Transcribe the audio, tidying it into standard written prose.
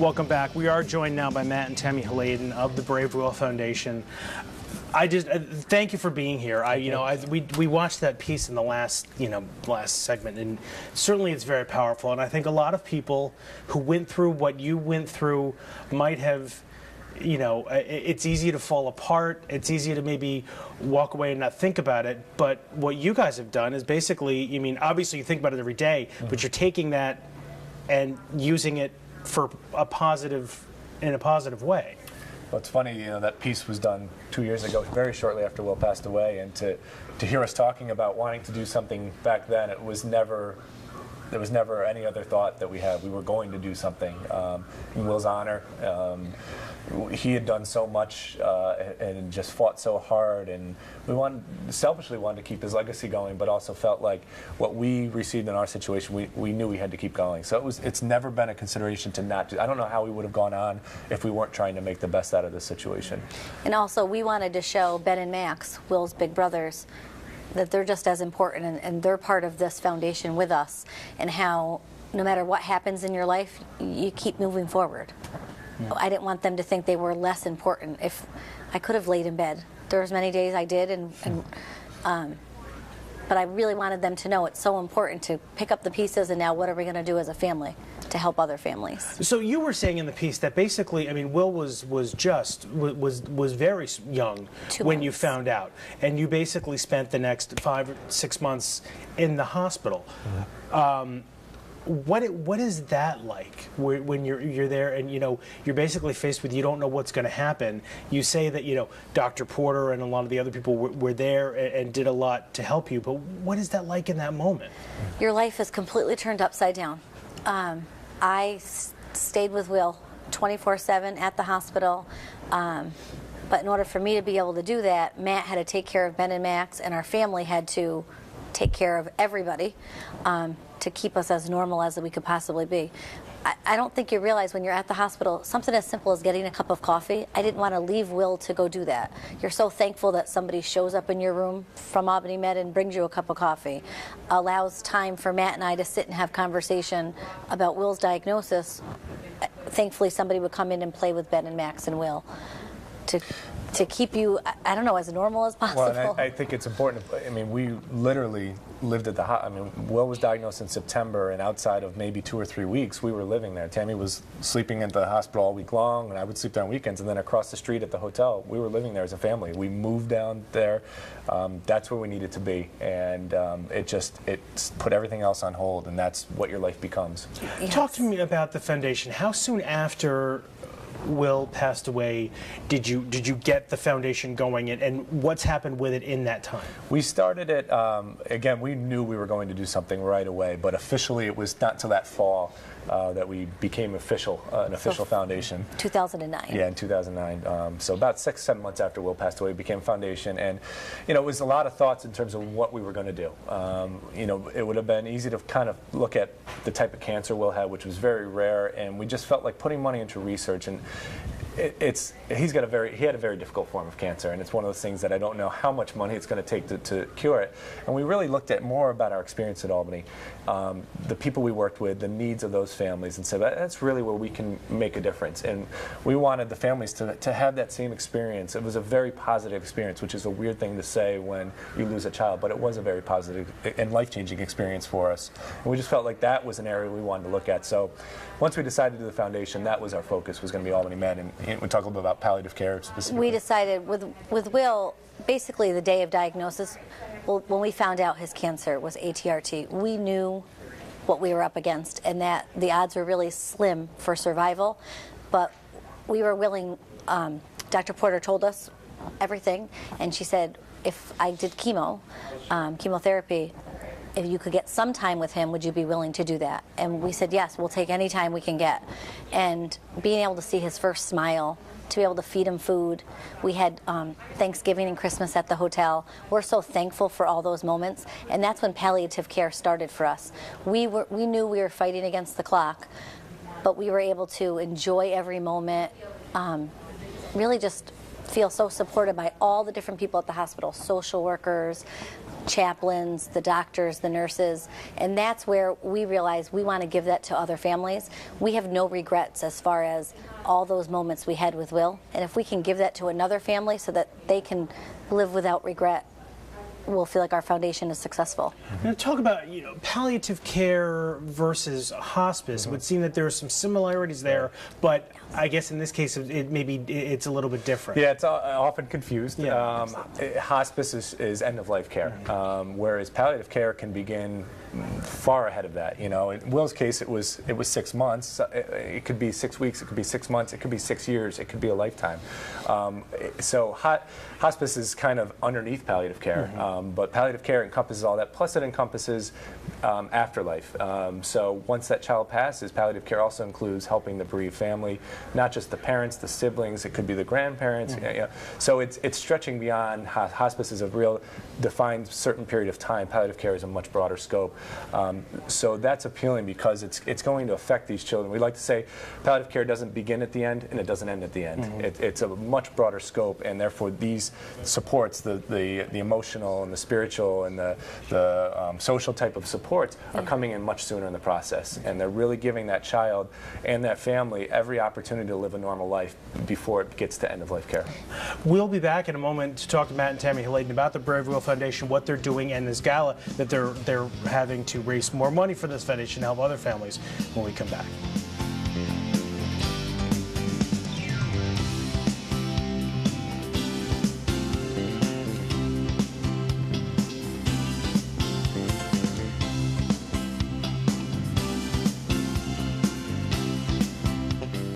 Welcome back. We are joined now by Matt and Tammy Hladun of the Brave Will Foundation. I just thank you for being here. We watched that piece in the last segment, and certainly it's very powerful. And I think a lot of people who went through what you went through might have. It's easy to fall apart. It's easy to maybe walk away and not think about it. But what you guys have done is basically, obviously you think about it every day, but you're taking that and using it for in a positive way. Well, it's funny, that piece was done 2 years ago, very shortly after Will passed away, and to hear us talking about wanting to do something back then, there was never any other thought that we had. We were going to do something in Will's honor. He had done so much and just fought so hard, and we selfishly wanted to keep his legacy going, but also felt like what we received in our situation, we knew we had to keep going. So it's never been a consideration to not do. I don't know how we would have gone on if we weren't trying to make the best out of this situation. And also, we wanted to show Ben and Max, Will's big brothers, that they're just as important, and they're part of this foundation with us, and how no matter what happens in your life, you keep moving forward. Yeah. I didn't want them to think they were less important. If I could have laid in bed, there was many days I did, but I really wanted them to know it's so important to pick up the pieces, and now what are we going to do as a family to help other families. So you were saying in the piece that basically, Will was very young when you found out, and you basically spent the next 5 or 6 months in the hospital. Mm-hmm. What is that like when you're there and you're basically faced with, you don't know what's going to happen? You say that Dr. Porter and a lot of the other people were there and did a lot to help you, but what is that like in that moment? Your life is completely turned upside down. I stayed with Will 24/7 at the hospital, but in order for me to be able to do that, Matt had to take care of Ben and Max, and our family had to take care of everybody to keep us as normal as we could possibly be. I don't think you realize when you're at the hospital, something as simple as getting a cup of coffee, I didn't want to leave Will to go do that. You're so thankful that somebody shows up in your room from Albany Med and brings you a cup of coffee, allows time for Matt and I to sit and have conversation about Will's diagnosis. Thankfully, somebody would come in and play with Ben and Max and Will to keep you, I don't know, as normal as possible. Well, and I think it's important. We literally lived at the hospital. Will was diagnosed in September, and outside of maybe 2 or 3 weeks, we were living there. Tammy was sleeping at the hospital all week long, and I would sleep there on weekends. And then across the street at the hotel, we were living there as a family. We moved down there. That's where we needed to be, and it put everything else on hold, and that's what your life becomes. Yes. Talk to me about the foundation. How soon after Will passed away did you get the foundation going, and what's happened with it in that time? We started it, again, we knew we were going to do something right away, but officially it was not till that fall that we became an official foundation. 2009. Yeah, in 2009. So about 6, 7 months after Will passed away, we became foundation, and it was a lot of thoughts in terms of what we were going to do. It would have been easy to kind of look at the type of cancer Will had, which was very rare, and we just felt like putting money into research, and he had a very difficult form of cancer, and it's one of those things that I don't know how much money it's going to take to cure it. And we really looked at more about our experience at Albany, the people we worked with, the needs of those families, and said that's really where we can make a difference. And we wanted the families to have that same experience. It was a very positive experience, which is a weird thing to say when you lose a child, but it was a very positive and life-changing experience for us. And we just felt like that was an area we wanted to look at. So once we decided to do the foundation, that was our focus, was going to be Albany Med. And we talk a little bit about palliative care specifically. We decided with Will, basically the day of diagnosis, when we found out his cancer was ATRT, we knew what we were up against, and that the odds were really slim for survival. But we were willing, Dr. Porter told us everything, and she said, if I did chemotherapy, if you could get some time with him, would you be willing to do that? And we said, yes, we'll take any time we can get. And being able to see his first smile, to be able to feed him food. We had Thanksgiving and Christmas at the hotel. We're so thankful for all those moments, and that's when palliative care started for us. We knew we were fighting against the clock, but we were able to enjoy every moment, really just feel so supported by all the different people at the hospital, social workers, chaplains, the doctors, the nurses, and that's where we realize we want to give that to other families. We have no regrets as far as all those moments we had with Will, and if we can give that to another family so that they can live without regret, we'll feel like our foundation is successful. Now talk about palliative care versus hospice. It would seem that there are some similarities there, but I guess in this case it's a little bit different. Yeah, it's often confused. Yeah. Hospice is end-of-life care, whereas palliative care can begin far ahead of that. In Will's case, it was 6 months. It could be 6 weeks. It could be 6 months. It could be 6 years. It could be a lifetime. So hospice is kind of underneath palliative care, but palliative care encompasses all that. Plus, it encompasses afterlife. So once that child passes, palliative care also includes helping the bereaved family, not just the parents, the siblings. It could be the grandparents. So it's stretching beyond hospice is a real defined certain period of time. Palliative care is a much broader scope. So that's appealing because it's going to affect these children. We like to say palliative care doesn't begin at the end and it doesn't end at the end. It's a much broader scope, and therefore these supports, the emotional and the spiritual and the social type of supports are coming in much sooner in the process, and they're really giving that child and that family every opportunity to live a normal life before it gets to end-of-life care. We'll be back in a moment to talk to Matt and Tammy Hladun about the Brave Will Foundation, what they're doing, and this gala that they're having to raise more money for this foundation to help other families when we come back.